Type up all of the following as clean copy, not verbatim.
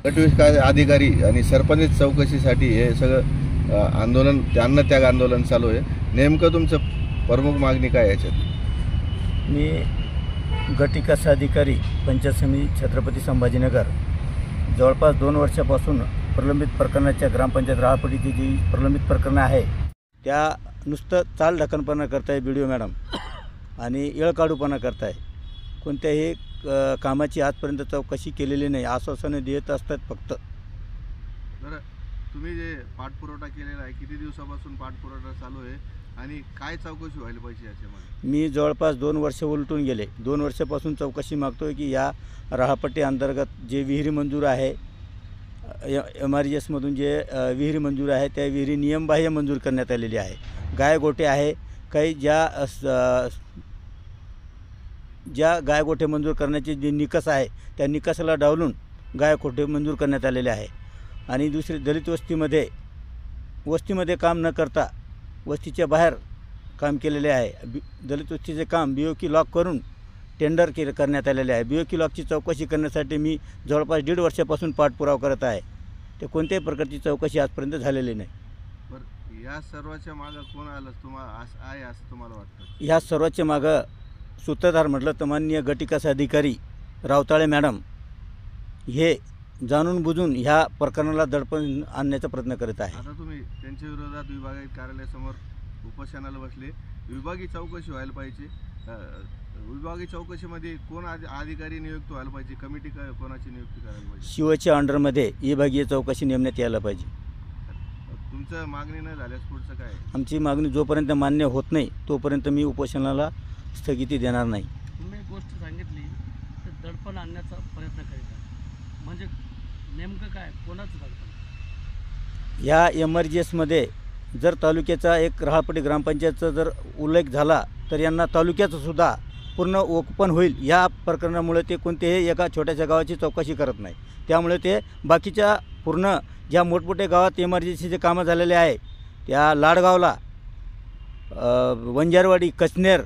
गटविकास अधिकारी आणि सरपंच चौकशीसाठी हे सगळं आंदोलन त्याग आंदोलन चालू आहे। नेमकं तुमचं प्रमुख मागणी काय याच्यात? मी गटविकास अधिकारी पंचायत समिती छत्रपती संभाजीनगर जवळपास 2 वर्षापासून प्रलंबित प्रकरणाच्या ग्रामपंचायत राहपटीची जी प्रलंबित प्रकरणं आहे त्या नुसतं चालढकलपणा करताय BDO मॅडम आणि येळकाढूपणा करताय। कोणत्याही कामाची आजपर्यंत चौकशी केलेली नाही, आश्वासनं देत असतात फक्त। बरं, तुम्ही जे पाठपुरावा केलेला आहे किती दिवसापासून पाठपुरावा चालू आहे आणि काय चौकशी व्हायला पाहिजे याच्यामध्ये? मी जवळपास 2 वर्ष उलटून गेले। 2 वर्षापासून चौकशी मागतोय की या राहपट्टी अंतर्गत जे विहिरी मंजूर आहे MRGS मधून जे विहिरी मंजूर आहे त्या विहिरी नियमबाह्य मंजूर करण्यात आलेली आहे। गायगोठे आहे काही ज्या गायगोठे मंजूर करण्याचे जे निकष आहे त्या निकषाला डावलून गायगोठे मंजूर करण्यात आलेले आहे। आणि दुसरी दलित वस्तीमध्ये काम न करता वस्तीच्या बाहेर काम केलेले आहे। दलित वस्तीचे काम BOQ लॉक करून टेंडर करण्यात आलेले आहे। BOQ लॉकची चौकशी करण्यासाठी मी जवळपास 1.5 वर्षापासून पाठपुरावा करत आहे। ते कोणत्याही प्रकारची चौकशी आजपर्यंत झालेली नाही। बरं, या सर्वाच्या मागं कोण आलं असं तुम्हाला वाटतं? ह्या सर्वाच्या मागं सूत्रधार म्हटलं तर माननीय गटविकास अधिकारी रावताळे मॅडम हे जाणून बुजून ह्या प्रकरणाला दडपण आणण्याचा प्रयत्न करत आहे। आता तुम्ही त्यांच्या विरोधात विभागीय कार्यालयासमोर उपोषणाला बसले। विभागीय चौकशी व्हायला पाहिजे। विभागीय चौकशीमध्ये कोण अधिकारी नियुक्त व्हायला पाहिजे? कमिटी कोणाची नियुक्ती करायला पाहिजे? शिवच्या अंडरमध्ये विभागीय चौकशी नेमण्यात यायला पाहिजे। तुमचं मागणी न झाल्यास पुढचं काय? आमची मागणी जोपर्यंत मान्य होत नाही तोपर्यंत मी उपोषणाला स्थगिती देणार नाही। तुम्ही एक गोष्ट सांगितली तर दडपण आणण्याचा प्रयत्न करीत आहे, म्हणजे नेमकं काय, कोणाचं दडपण? या MRGSमध्ये जर तालुक्याचा एक राहपटी ग्रामपंचायतचा जर उल्लेख झाला तर यांना तालुक्याचं सुद्धा पूर्ण ओपन होईल या प्रकरणामुळे ते कोणत्याही एका छोट्याशा गावाची चौकशी करत नाही। त्यामुळे ते बाकीच्या पूर्ण ज्या मोठमोठ्या गावात MRGSचे कामं झालेले आहे त्या लाडगावला वंजारवाडी कचनेर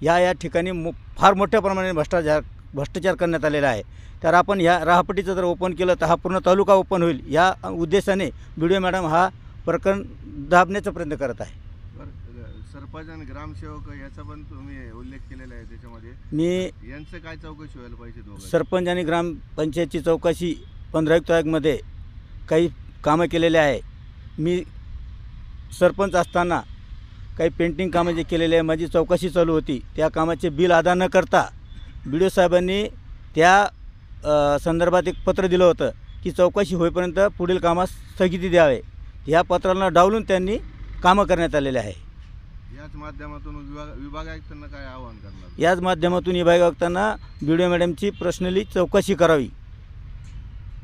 या ठिकाणी फार मोठ्या प्रमाणात भ्रष्टाचार करण्यात आलेला आहे। तर आपण ह्या राहपटीचं जर ओपन केलं तर हा पूर्ण तालुका ओपन होईल या उद्देशाने BDO मॅडम हा प्रकरण दाबण्याचा प्रयत्न करत आहे। सरपंच आणि ग्रामसेवक याचा पण तुम्ही उल्लेख केलेला आहे त्याच्यामध्ये, मी यांचं काय चौकशी व्हायला पाहिजे? सरपंच आणि ग्रामपंचायतची चौकशी 15 आयुक्त आयोगामध्ये काही कामं केलेले आहे। मी सरपंच असताना काही पेंटिंग कामं जे केलेले आहे माझी चौकशी चालू होती, त्या कामाचे बिल अदा न करता BDO साहेबांनी त्या संदर्भात एक पत्र दिलं होतं की चौकशी होईपर्यंत पुढील कामास स्थगिती द्यावे। ह्या पत्राला डावलून त्यांनी कामं करण्यात आलेले आहे। याच माध्यमातून विभाग आयुक्तांना काय आवाहन करणार? याच माध्यमातून विभाग आयुक्तांना BDO मॅडमची पर्सनली चौकशी करावी,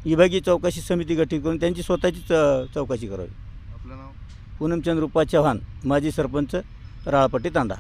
विभागीय चौकशी समिती गठीत करून त्यांची स्वतःची चौकशी करावी। आपलं नाव? पूनमचंद रूपा चव्हाण, माजी सरपंच राळपट्टी तांडा।